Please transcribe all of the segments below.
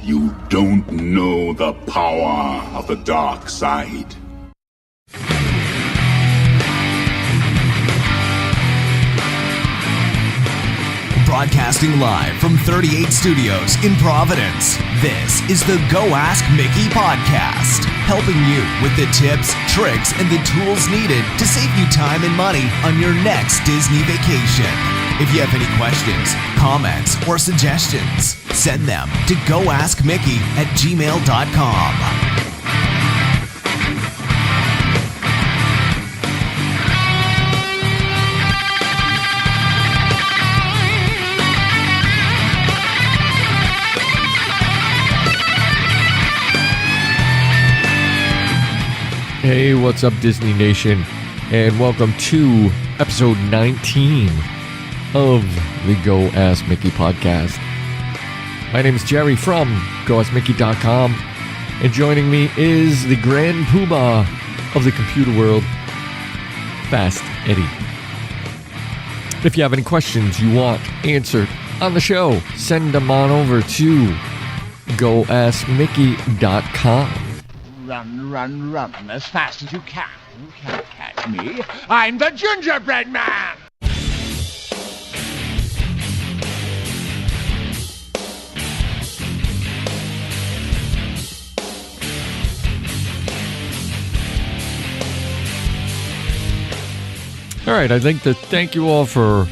You don't know the power of the dark side. Broadcasting live from 38 Studios in Providence, this is the Go Ask Mickey podcast, helping you with the tips, tricks, and the tools needed to save you time and money on your next Disney vacation. If you have any questions, comments, or suggestions, send them to goaskmickey@gmail.com. Hey, what's up, Disney Nation, and welcome to episode 19 of the Go Ask Mickey podcast. My name is Jerry from goaskmickey.com, and joining me is the grand poobah of the computer world, Fast Eddie. If you have any questions you want answered on the show, send them on over to goaskmickey.com. Run, as fast as you can. You can't catch me. I'm the gingerbread man! All right, I'd like to thank you all for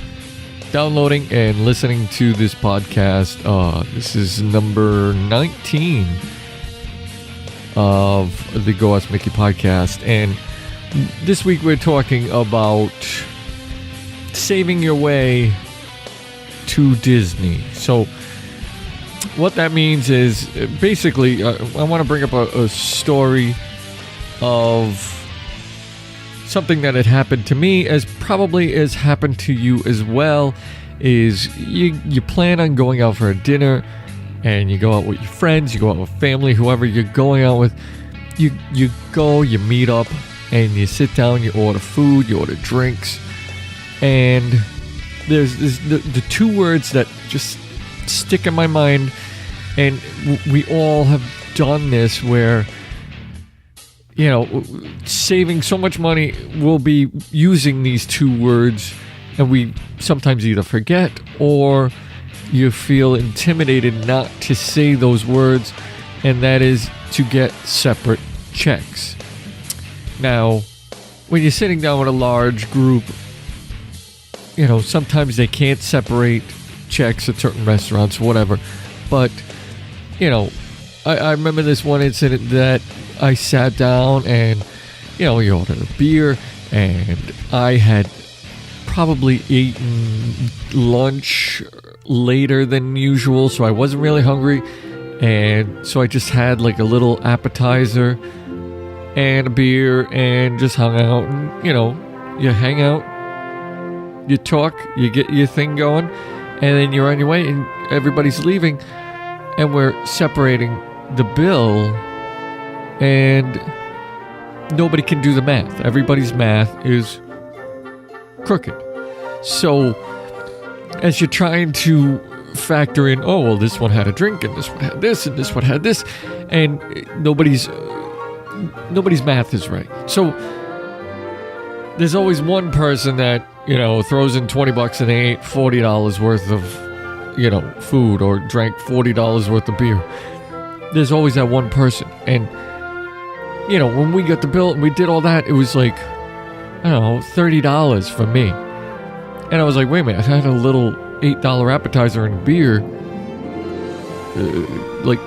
downloading and listening to this podcast. This is number 19 of the Go Ask Mickey podcast, and this week we're talking about saving your way to Disney. So what that means is basically I want to bring up a story of something that had happened to me, as probably has happened to you as well. Is you plan on going out for a dinner, and you go out with your friends, you go out with family, whoever you're going out with, you go, you meet up, and you sit down, you order food, you order drinks, and there's the two words that just stick in my mind, and we all have done this, where, you know, saving so much money, we'll be using these two words, and we sometimes either forget or you feel intimidated not to say those words, and that is to get separate checks. Now, when you're sitting down with a large group, you know, sometimes they can't separate checks at certain restaurants, whatever. But, you know, I remember this one incident that I sat down and, you know, we ordered a beer, and I had probably eaten lunch later than usual, so I wasn't really hungry, and so I just had like a little appetizer and a beer and just hung out. And, you know, you hang out, you talk, you get your thing going, and then you're on your way, and everybody's leaving, and we're separating the bill, and nobody can do the math. Everybody's math is crooked. So as you're trying to factor in, oh, well, this one had a drink, and this one had this, and this one had this, and nobody's math is right. So there's always one person that, you know, throws in $20 and they ate $40 worth of, you know, food, or drank $40 worth of beer. There's always that one person. And, you know, when we got the bill and we did all that, it was like, I don't know, $30 for me. And I was like, wait a minute, I had a little $8 appetizer and a beer, like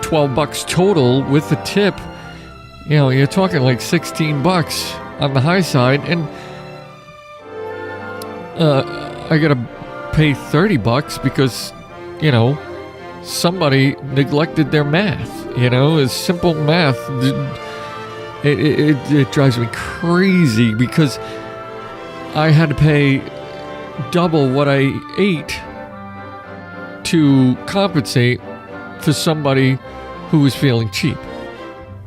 $12 total with the tip. You know, you're talking like $16 on the high side, and I gotta pay $30 because, you know, somebody neglected their math. You know, it's simple math. It drives me crazy because I had to pay double what I ate to compensate for somebody who was feeling cheap.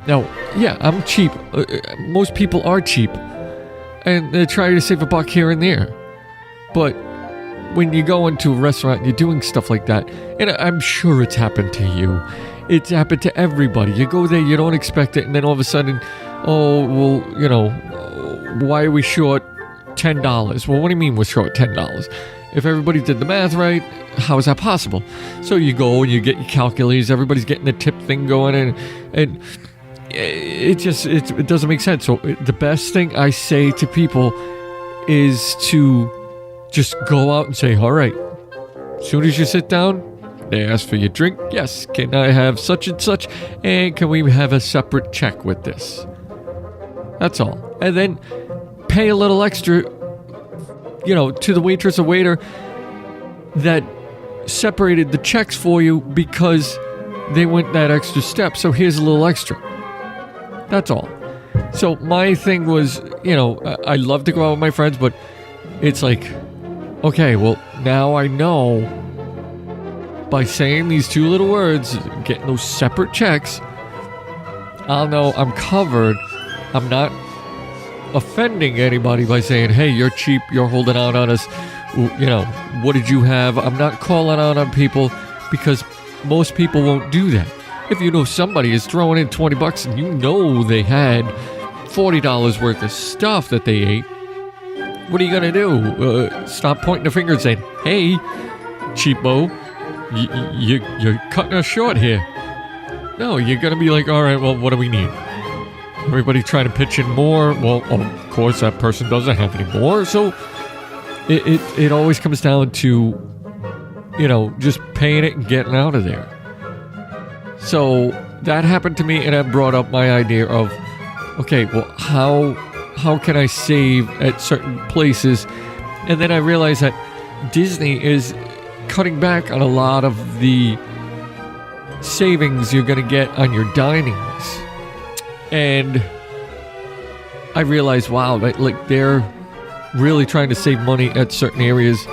Now, yeah, I'm cheap. Most people are cheap, and they're trying to save $1 here and there. But when you go into a restaurant and you're doing stuff like that, and I'm sure it's happened to you. It's happened to everybody. You go there, you don't expect it, and then all of a sudden, oh, well, you know, why are we short $10? Well, what do you mean we're short $10? If everybody did the math right, how is that possible? So you go and you get your calculators, everybody's getting the tip thing going, and it doesn't make sense. So the best thing I say to people is to just go out and say, all right, as soon as you sit down, they ask for your drink. Yes, can I have such and such? And can we have a separate check with this? That's all. And then pay a little extra, you know, to the waitress or waiter that separated the checks for you because they went that extra step. So here's a little extra. That's all. So my thing was, you know, I love to go out with my friends, but it's like, okay, well, now I know by saying these two little words, getting those separate checks, I'll know I'm covered. I'm not offending anybody by saying, hey, you're cheap, you're holding out on us, you know, what did you have? I'm not calling out on people because most people won't do that. If you know somebody is throwing in $20 and you know they had $40 worth of stuff that they ate, what are you going to do? Stop pointing the finger and saying, hey, cheapo, you're cutting us short here. No, you're going to be like, all right, well, what do we need? Everybody trying to pitch in more. Well, of course, that person doesn't have any more. So it always comes down to, you know, just paying it and getting out of there. So that happened to me, and that brought up my idea of, okay, well, how can I save at certain places? And then I realized that Disney is cutting back on a lot of the savings you're going to get on your dinings. And I realized, wow, like they're really trying to save money at certain areas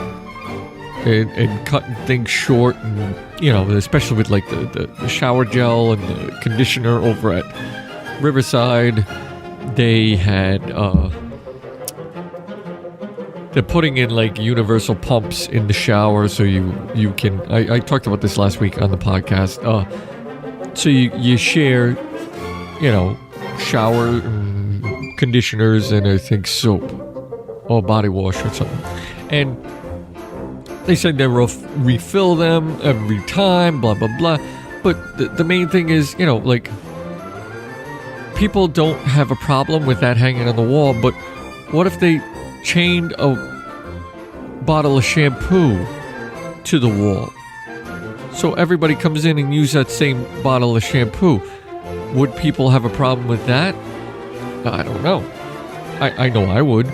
and cutting things short, and you know, especially with like the shower gel and the conditioner over at Riverside. They had they're putting in like universal pumps in the shower, so you can. I talked about this last week on the podcast. So you share, you know, shower and conditioners and I think soap or body wash or something, and they said they refill them every time, blah blah blah. But the main thing is, you know, like, people don't have a problem with that hanging on the wall, but what if they chained a bottle of shampoo to the wall? So everybody comes in and uses that same bottle of shampoo. Would people have a problem with that? I don't know. I know I would.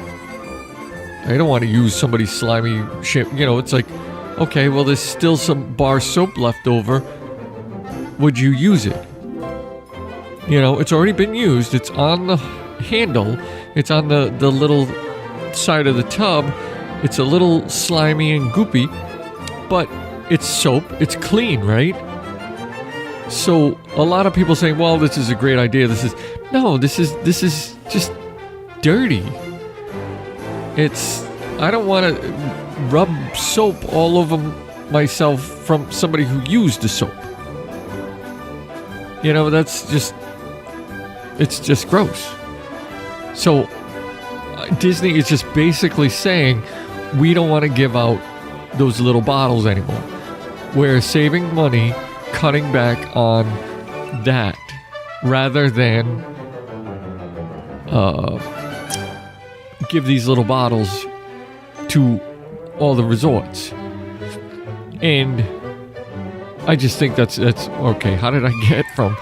I don't want to use somebody's slimy shampoo. You know, it's like, okay, well, there's still some bar soap left over. Would you use it? You know, it's already been used. It's on the handle. It's on the little side of the tub. It's a little slimy and goopy, but it's soap. It's clean, right? So a lot of people say, well, this is a great idea. This is just dirty. I don't want to rub soap all over myself from somebody who used the soap. You know, it's just gross. So Disney is just basically saying, we don't want to give out those little bottles anymore. We're saving money, cutting back on that, rather than give these little bottles to all the resorts. And I just think that's okay. How did I get from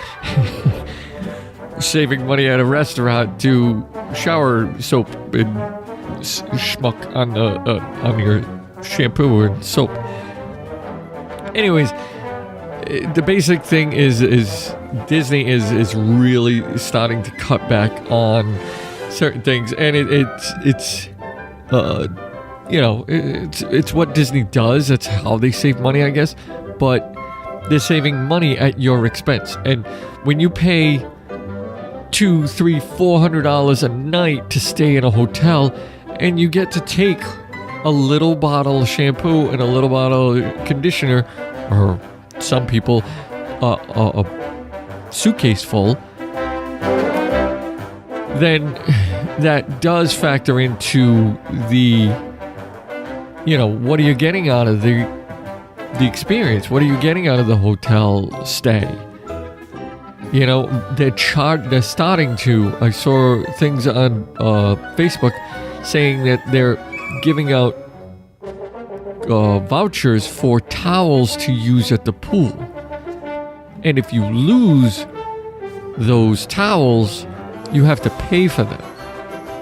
saving money at a restaurant to shower soap and schmuck on your shampoo and soap? Anyways, the basic thing is Disney is really starting to cut back on certain things, and it's what Disney does. That's how they save money, I guess. But they're saving money at your expense, and when you pay $200, $300, $400 a night to stay in a hotel, and you get to take a little bottle of shampoo and a little bottle of conditioner, or some people a suitcase full, then that does factor into the, what are you getting out of the experience? What are you getting out of the hotel stay? They're starting to, I saw things on Facebook saying that they're giving out vouchers for towels to use at the pool. And if you lose those towels, you have to pay for them.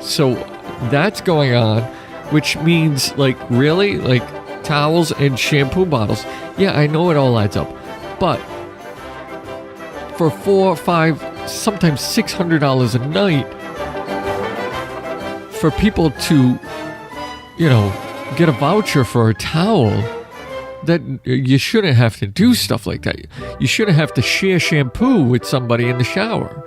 So that's going on, which means, really? Towels and shampoo bottles. Yeah, I know it all adds up. But for $400, $500, sometimes $600 a night, for people to, get a voucher for a towel, that you shouldn't have to do stuff like that. You shouldn't have to share shampoo with somebody in the shower.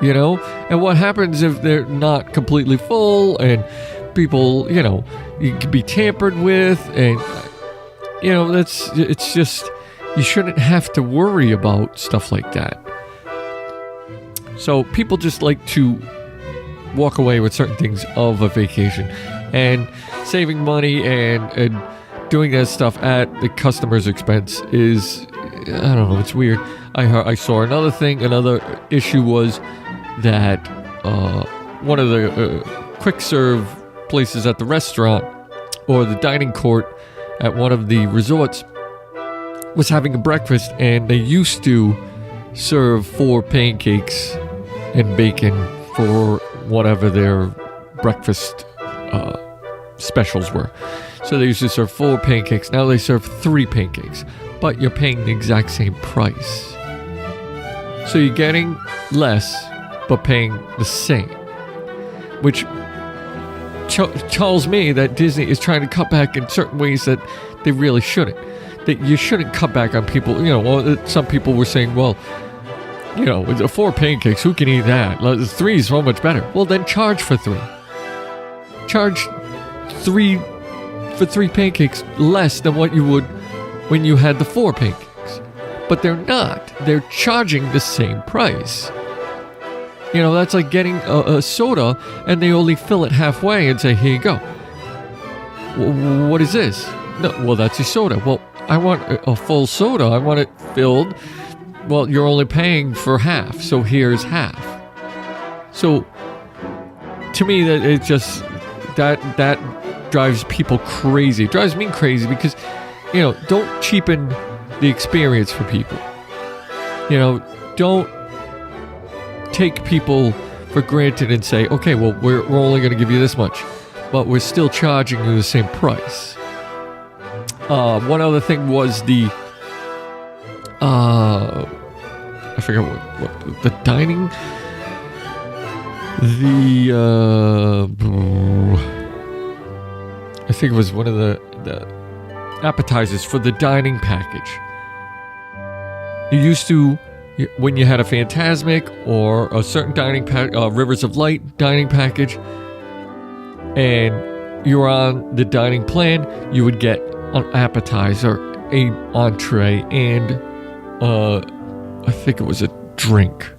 And what happens if they're not completely full and people, you can be tampered with, and, it's just, you shouldn't have to worry about stuff like that. So people just like to walk away with certain things of a vacation, and saving money and doing that stuff at the customer's expense is, I don't know, it's weird. I saw another issue was that one of the quick serve places at the restaurant or the dining court at one of the resorts was having a breakfast, and they used to serve 4 pancakes and bacon for whatever their breakfast specials were. So they used to serve 4 pancakes. Now they serve 3 pancakes, but you're paying the exact same price. So you're getting less, but paying the same, which tells me that Disney is trying to cut back in certain ways that they really shouldn't. That you shouldn't cut back on people. Some people were saying, well, 4 pancakes, who can eat that? 3 is so much better. Well, then charge for 3. Charge 3 for 3 pancakes less than what you would when you had the 4 pancakes. But they're not. They're charging the same price. That's like getting a soda and they only fill it halfway and say, here you go. What is this? No, well, that's your soda. Well, I want a full soda. I want it filled. Well, you're only paying for half, so here's half. So, to me, that it just that drives people crazy. It drives me crazy because, don't cheapen the experience for people. Don't take people for granted and say, okay, well, we're only going to give you this much, but we're still charging you the same price. One other thing was the I forget what the dining, I think it was one of the appetizers for the dining package. You used to, when you had a Fantasmic or a certain dining Rivers of Light dining package, and you were on the dining plan, you would get an appetizer, a entree, and I think it was a drink.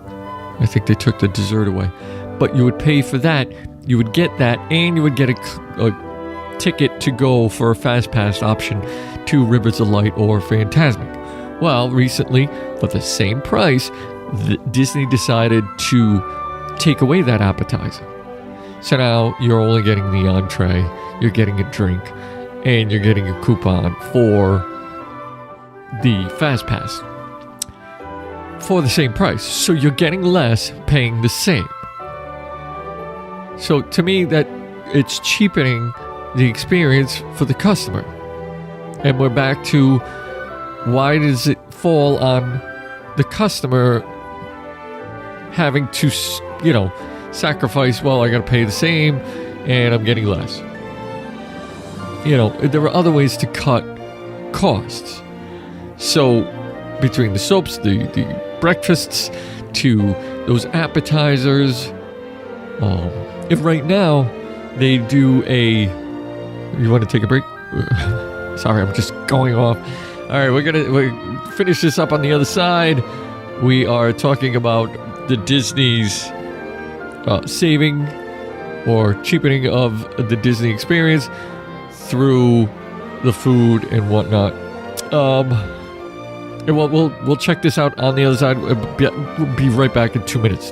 I think they took the dessert away. But you would pay for that, you would get that, and you would get a ticket to go for a Fast Pass option to Rivers of Light or Fantasmic. Well, recently, for the same price, Disney decided to take away that appetizer. So now you're only getting the entree, you're getting a drink, and you're getting a coupon for the Fast Pass for the same price. So you're getting less, paying the same. So to me, that it's cheapening the experience for the customer. And we're back to, why does it fall on the customer having to, sacrifice, well, I got to pay the same and I'm getting less. There are other ways to cut costs. So between the soaps, the breakfasts, to those appetizers, if right now, they do a... You want to take a break? Sorry, I'm just going off. All right, we're finish this up on the other side. We are talking about the Disney's saving or cheapening of the Disney experience through the food and whatnot. And we'll check this out on the other side. We'll be right back in 2 minutes.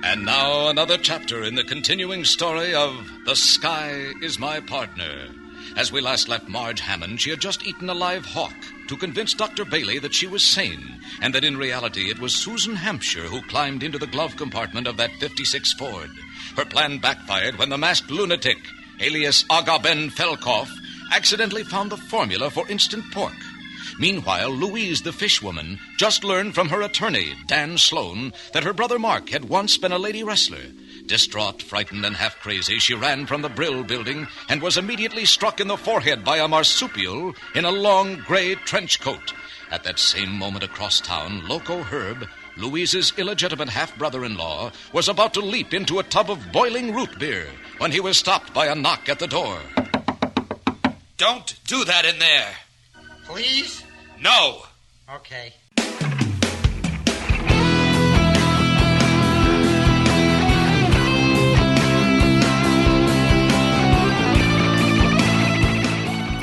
And now another chapter in the continuing story of The Sky is My Partner. As we last left Marge Hammond, she had just eaten a live hawk to convince Dr. Bailey that she was sane, and that in reality it was Susan Hampshire who climbed into the glove compartment of that 56 Ford. Her plan backfired when the masked lunatic, alias Aga Ben Felkoff, accidentally found the formula for instant pork. Meanwhile, Louise, the fishwoman, just learned from her attorney, Dan Sloan, that her brother Mark had once been a lady wrestler. Distraught, frightened, and half-crazy, she ran from the Brill building and was immediately struck in the forehead by a marsupial in a long gray trench coat. At that same moment across town, Loco Herb, Louise's illegitimate half-brother-in-law, was about to leap into a tub of boiling root beer when he was stopped by a knock at the door. Don't do that in there. Please? No. Okay.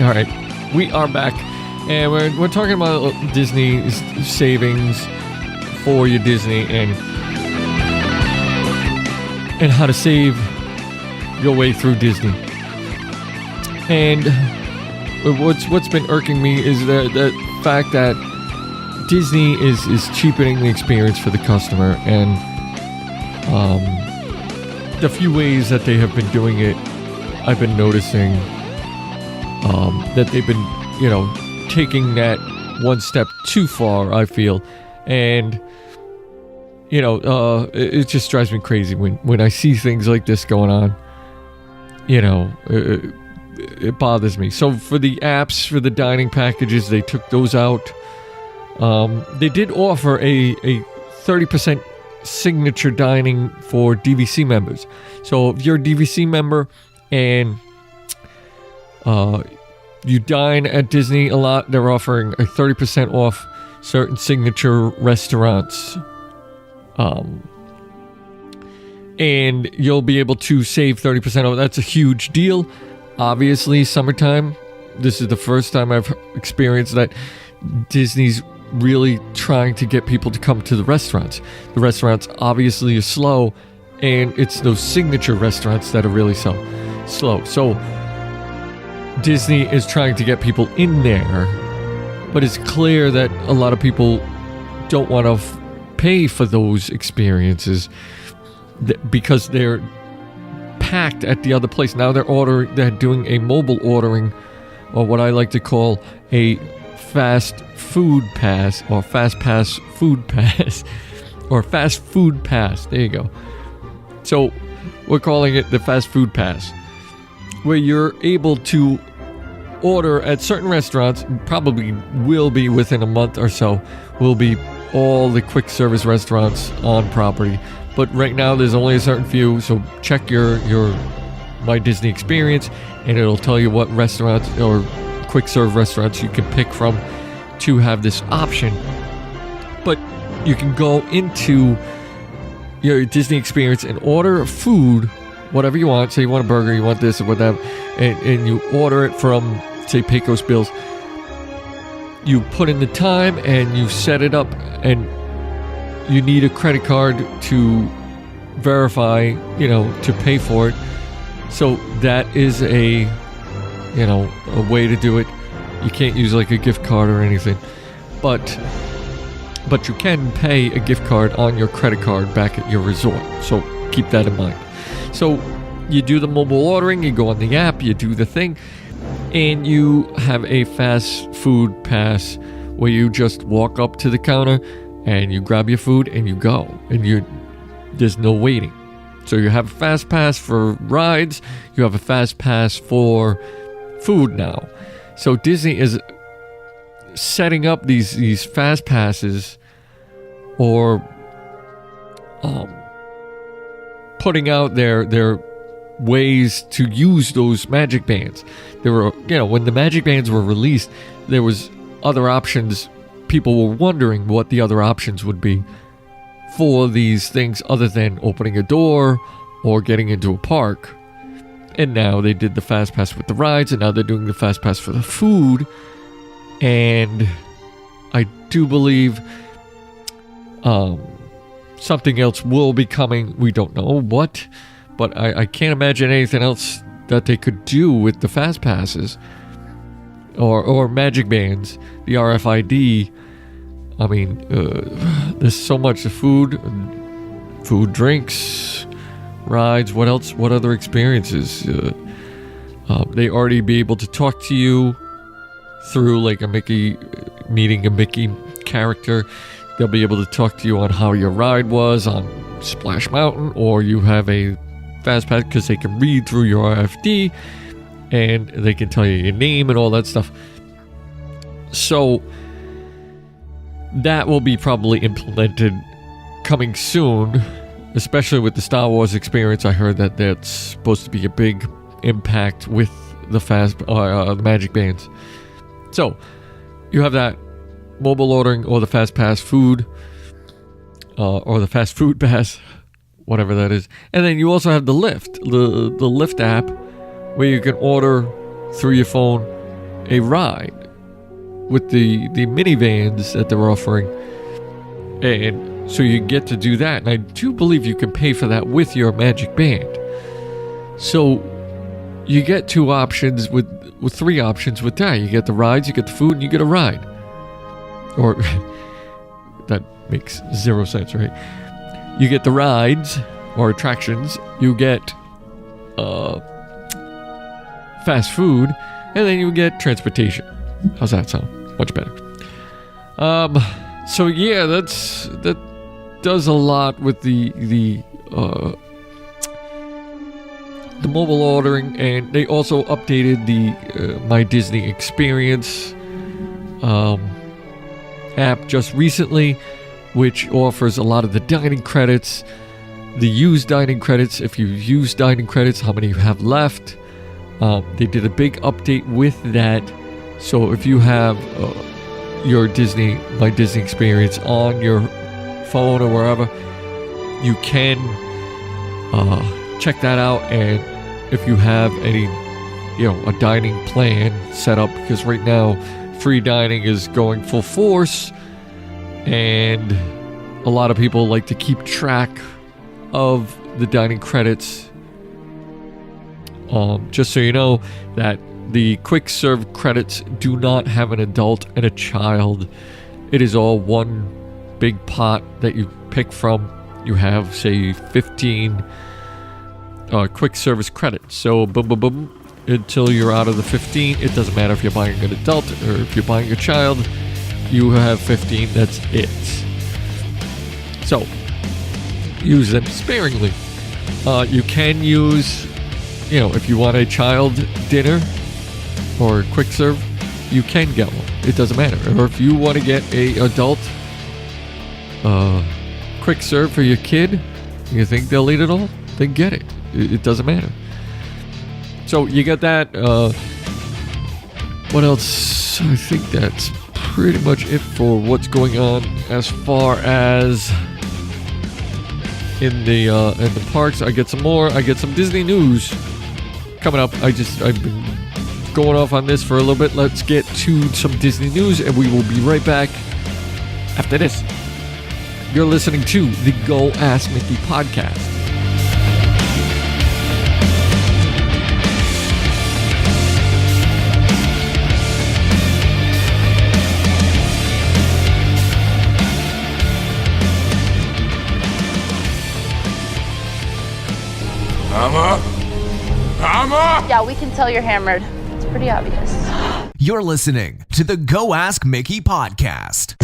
All right, we are back, and we're talking about Disney's savings for your Disney and how to save your way through Disney. And what's been irking me is the fact that Disney is cheapening the experience for the customer, and the few ways that they have been doing it, I've been noticing that they've been, taking that one step too far, I feel. And, it just drives me crazy when I see things like this going on. It bothers me. So for the apps, for the dining packages, they took those out. They did offer a 30% signature dining for DVC members. So if you're a DVC member and you dine at Disney a lot, they're offering a 30% off certain signature restaurants. And you'll be able to save 30% off. That's a huge deal. Obviously, summertime, this is the first time I've experienced that Disney's really trying to get people to come to the restaurants. The restaurants obviously are slow, and it's those signature restaurants that are really slow. So Disney is trying to get people in there, but it's clear that a lot of people don't want to pay for those experiences because they're packed at the other place. Now they're doing a mobile ordering, or what I like to call a fast food pass, or fast pass food pass, or fast food pass. There you go. So we're calling it the fast food pass, where you're able to order at certain restaurants, probably will be within a month or so, will be all the quick service restaurants on property. But right now there's only a certain few, so check your My Disney Experience, and it'll tell you what restaurants or quick serve restaurants you can pick from to have this option. But you can go into your Disney Experience and order food, whatever you want. Say you want a burger, you want this or whatever, and you order it from, say, Pecos Bills. You put in the time and you set it up, and you need a credit card to verify, to pay for it. So that is a way to do it. You can't use like a gift card or anything, but you can pay a gift card on your credit card back at your resort. So keep that in mind. So you do the mobile ordering, you go on the app, you do the thing, and you have a fast food pass where you just walk up to the counter and you grab your food and you go, and there's no waiting. So you have a fast pass for rides, you have a fast pass for food now. So Disney is setting up these fast passes, or putting out their ways to use those magic bands. There were, when the magic bands were released, there was other options. People were wondering what the other options would be for these things other than opening a door or getting into a park. And now they did the fast pass with the rides, and now they're doing the fast pass for the food. And I do believe something else will be coming. We don't know what, but I can't imagine anything else that they could do with the fast passes or magic bands, the RFID. I mean, there's so much food, drinks, rides. What else? What other experiences? They already be able to talk to you through like meeting a Mickey character. They'll be able to talk to you on how your ride was on Splash Mountain, or you have a fast pass, because they can read through your RFD and they can tell you your name and all that stuff. So that will be probably implemented coming soon, especially with the Star Wars experience. I heard that that's supposed to be a big impact with the the magic bands. So you have that mobile ordering, or the fast pass food, or the fast food pass, whatever that is. And then you also have the Lyft, the Lyft app, where you can order through your phone a ride with the minivans that they're offering. And so you get to do that. And I do believe you can pay for that with your magic band. So you get two options with three options with that. You get the rides, you get the food, and you get a ride. Or that makes zero sense, right? You get the rides or attractions, you get fast food, and then you get transportation. How's that sound? Much better. So yeah, that does a lot with the mobile ordering, and they also updated the My Disney Experience app just recently, which offers a lot of the dining credits, the used dining credits. If you use dining credits, how many you have left. They did a big update with that. So if you have your My Disney Experience on your phone or wherever, you can check that out. And if you have any, a dining plan set up, because right now free dining is going full force, and a lot of people like to keep track of the dining credits. Just so you know that the quick serve credits do not have an adult and a child. It is all one big pot that you pick from. You have, say, 15 quick service credits. So boom, boom, boom, until you're out of the 15. It doesn't matter if you're buying an adult or if you're buying a child. You have 15. That's it. So use them sparingly. You can use, if you want a child dinner or quick serve, you can get one. It doesn't matter. Or if you want to get a adult quick serve for your kid, you think they'll eat it all, then get it. It doesn't matter. So you get that. What else? I think that's pretty much it for what's going on as far as in the parks. I get some more. I get some Disney news coming up. I've been going off on this for a little bit. Let's get to some Disney news, and we will be right back after this. You're listening to the Go Ask Mickey podcast. Mama? Yeah, we can tell you're hammered. It's pretty obvious. You're listening to the Go Ask Mickey podcast.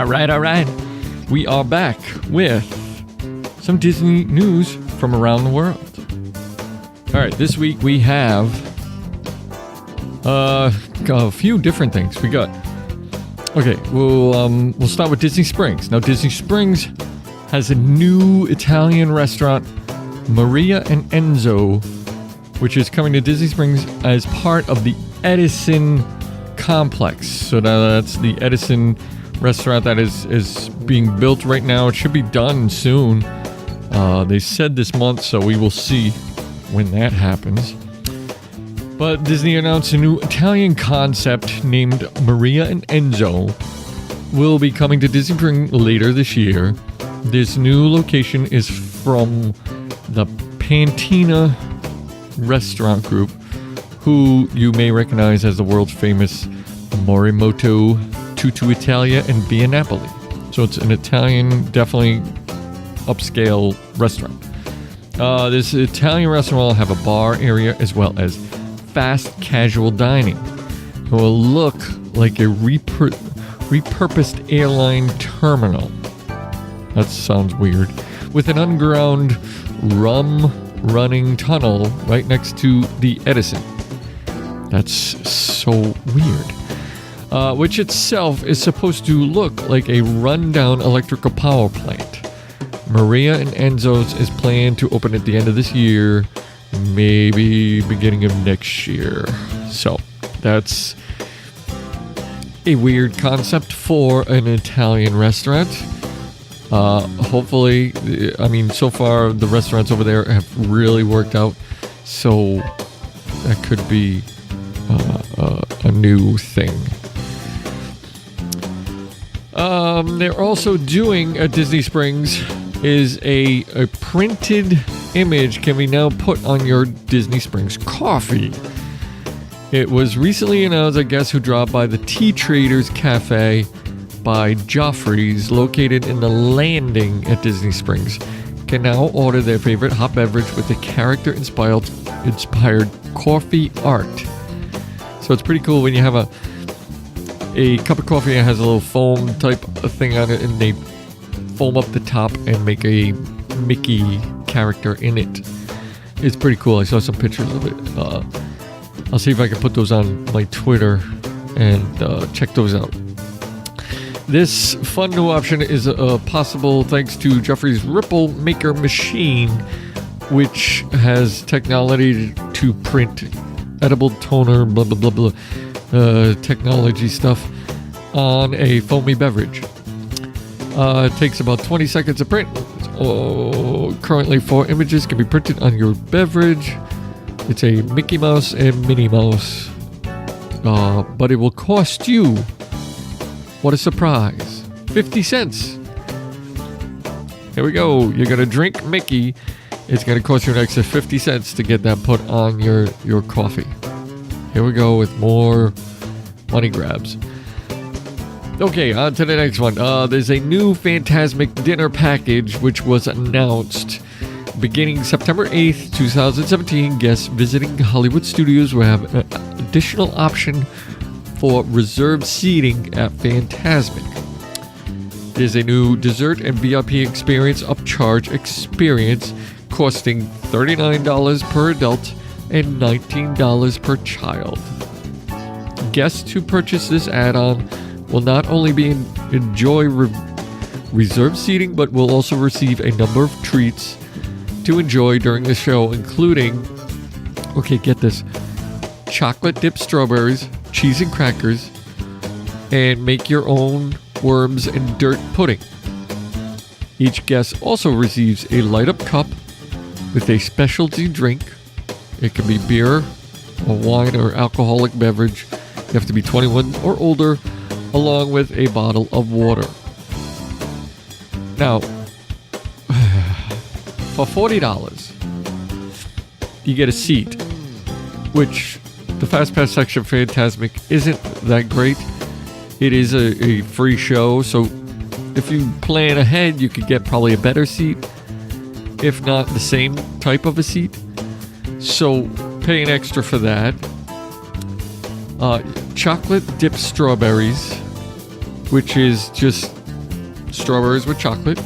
All right. We are back with some Disney news from around the world. All right, this week we have a few different things. We'll start with Disney Springs. Now, Disney Springs has a new Italian restaurant, Maria and Enzo, which is coming to Disney Springs as part of the Edison complex. So that's the Edison restaurant that is being built right now. It should be done soon. They said this month, so we will see when that happens. But Disney announced a new Italian concept named Maria and Enzo will be coming to Disney Springs later this year. This new location is from the Pantina restaurant group, who you may recognize as the world's famous Morimoto, Tutto Italia, and Via Napoli. So it's an Italian, definitely upscale restaurant. This Italian restaurant will have a bar area as well as fast casual dining. It will look like a repurposed airline terminal. That sounds weird. With an underground rum running tunnel right next to the Edison. That's so weird. Which itself is supposed to look like a rundown electrical power plant. Maria and Enzo's is planned to open at the end of this year, maybe beginning of next year. So that's a weird concept for an Italian restaurant. Hopefully, so far the restaurants over there have really worked out, so that could be a new thing. They're also doing at Disney Springs is a printed image can be now put on your Disney Springs coffee. It was recently announced, I guess, who dropped by the Tea Traders Cafe by Joffrey's, located in the Landing at Disney Springs, can now order their favorite hot beverage with the character-inspired coffee art. So it's pretty cool when you have a cup of coffee that has a little foam type of thing on it, and they foam up the top and make a Mickey character in it. It's pretty cool. I saw some pictures of it. I'll see if I can put those on my Twitter and check those out. This fun new option is possible thanks to Joffrey's Ripple Maker machine, which has technology to print edible toner, blah, blah, blah, blah, technology stuff on a foamy beverage. It takes about 20 seconds to print. Currently, 4 images can be printed on your beverage. It's a Mickey Mouse and Minnie Mouse. But it will cost you, what a surprise, 50 cents. Here we go. You're going to drink Mickey. It's going to cost you an extra 50 cents to get that put on your coffee. Here we go with more money grabs. Okay, on to the next one. There's a new Fantasmic dinner package which was announced beginning September 8th, 2017. Guests visiting Hollywood studios will have an additional option for reserved seating at Fantasmic. There's a new dessert and VIP experience upcharge experience costing $39 per adult and $19 per child. Guests who purchase this add-on will not only enjoy reserved seating, but will also receive a number of treats to enjoy during the show, including, okay, get this, chocolate dipped strawberries, cheese and crackers, and make your own worms and dirt pudding. Each guest also receives a light up cup with a specialty drink. It can be beer, or wine, or alcoholic beverage. You have to be 21 or older, along with a bottle of water. Now, for $40, you get a seat, which the Fast Pass section of Fantasmic isn't that great. It is a free show, so if you plan ahead, you could get probably a better seat, if not the same type of a seat. So pay an extra for that. Chocolate dipped strawberries, which is just strawberries with chocolate.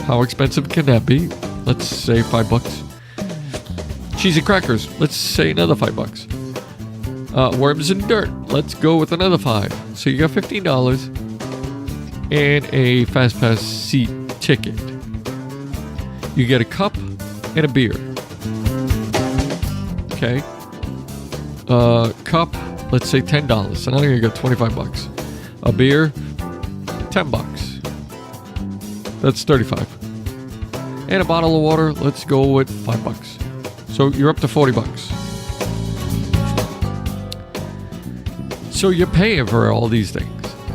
How expensive can that be? Let's say $5. Cheese and crackers. Let's say another $5. Worms and dirt. Let's go with another $5. So you got $15 and a Fast Pass seat ticket. You get a cup and a beer. Okay. Cup, let's say $10. So now you got $25. A beer, $10. That's $35. And a bottle of water, let's go with $5. So you're up to $40. So you're paying for all these things,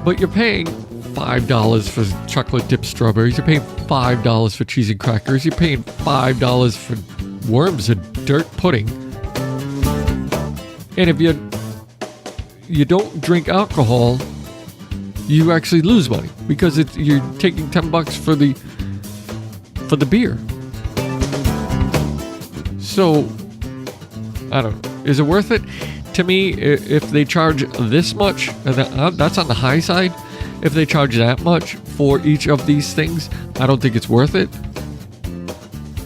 but you're paying $5 for chocolate dipped strawberries. You're paying $5 for cheese and crackers. You're paying $5 for worms and dirt pudding. And if you don't drink alcohol, you actually lose money because you're taking $10 for the beer. So I don't know. Is it worth it? To me, if they charge this much, that's on the high side. If they charge that much for each of these things, I don't think it's worth it.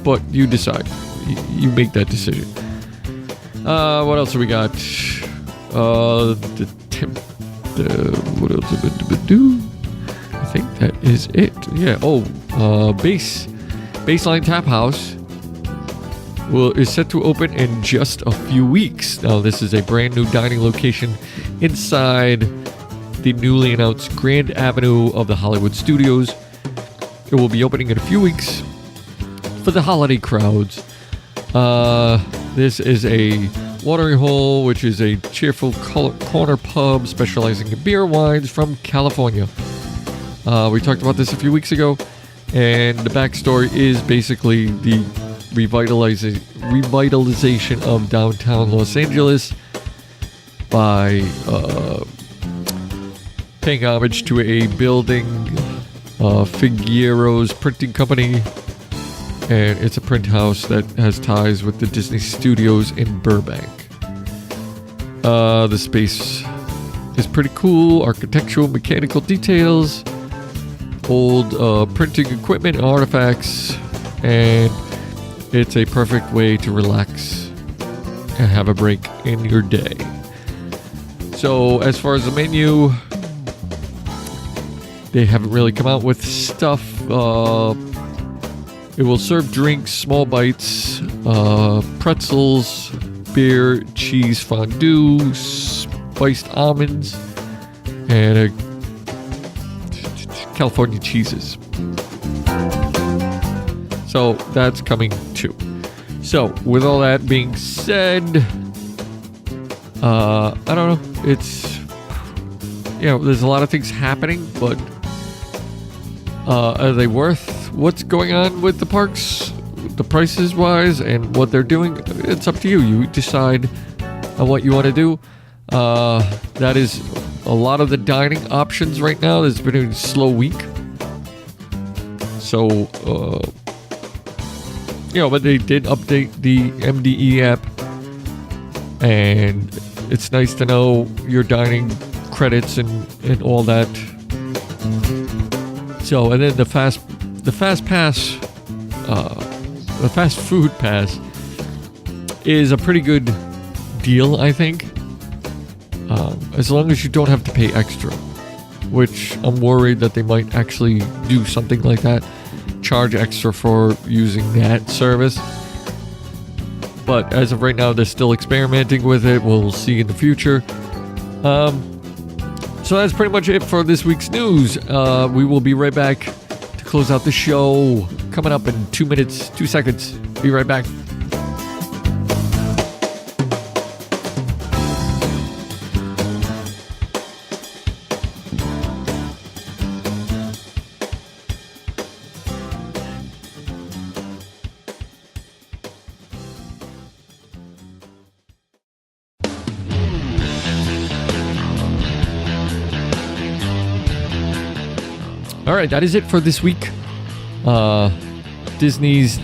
But you decide. You make that decision. What else have we got? What else have we do? I think that is it. Yeah. Baseline Tap House is set to open in just a few weeks. Now, this is a brand new dining location inside the newly announced Grand Avenue of the Hollywood Studios. It will be opening in a few weeks for the holiday crowds. This is a watering hole, which is a cheerful corner pub specializing in beer wines from California. We talked about this a few weeks ago, and the backstory is basically the revitalization of downtown Los Angeles by paying homage to a building, Figueroa's printing company, and it's a print house that has ties with the Disney Studios in Burbank. The space is pretty cool, architectural, mechanical details, old printing equipment and artifacts, and it's a perfect way to relax and have a break in your day. So as far as the menu, they haven't really come out with stuff. It will serve drinks, small bites, pretzels, beer, cheese fondue, spiced almonds, and California cheeses. So that's coming too. So with all that being said, I don't know. It's, there's a lot of things happening, but are they worth what's going on with the parks, the prices wise, and what they're doing? It's up to you. You decide on what you want to do. That is a lot of the dining options right now. There's been a slow week. So, but they did update the MDE app, and it's nice to know your dining credits and all that. So, and then the fast food pass is a pretty good deal, I think. As long as you don't have to pay extra, which I'm worried that they might actually do something like that. Charge extra for using that service. But as of right now, they're still experimenting with it. We'll see in the future. So that's pretty much it for this week's news. We will be right back to close out the show. Coming up in 2 minutes, 2 seconds. Be right back. All right, that is it for this week. Disney's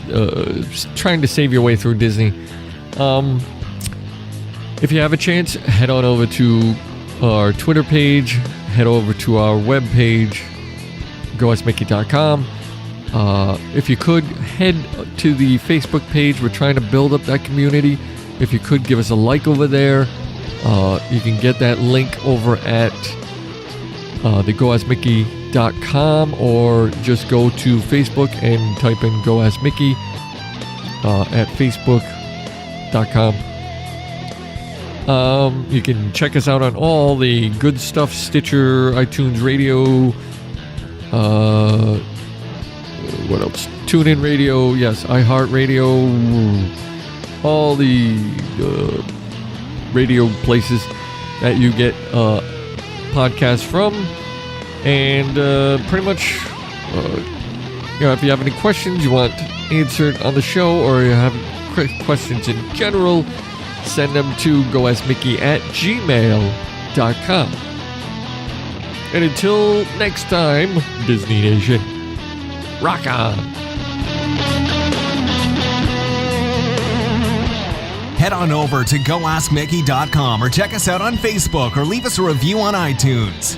trying to save your way through Disney. If you have a chance, head on over to our Twitter page, head over to our webpage, goaskmickey.com. If you could, head to the Facebook page. We're trying to build up that community. If you could, give us a like over there. You can get that link over at the goaskmickey.com, or just go to Facebook and type in Go Ask Mickey at facebook.com. You can check us out on all the good stuff: Stitcher, iTunes Radio, what else? TuneIn Radio, yes, iHeartRadio, all the radio places that you get podcasts from. And pretty much, if you have any questions you want answered on the show, or you have questions in general, send them to goaskmickey@gmail.com. And until next time, Disney Nation, rock on. Head on over to goaskmickey.com or check us out on Facebook or leave us a review on iTunes.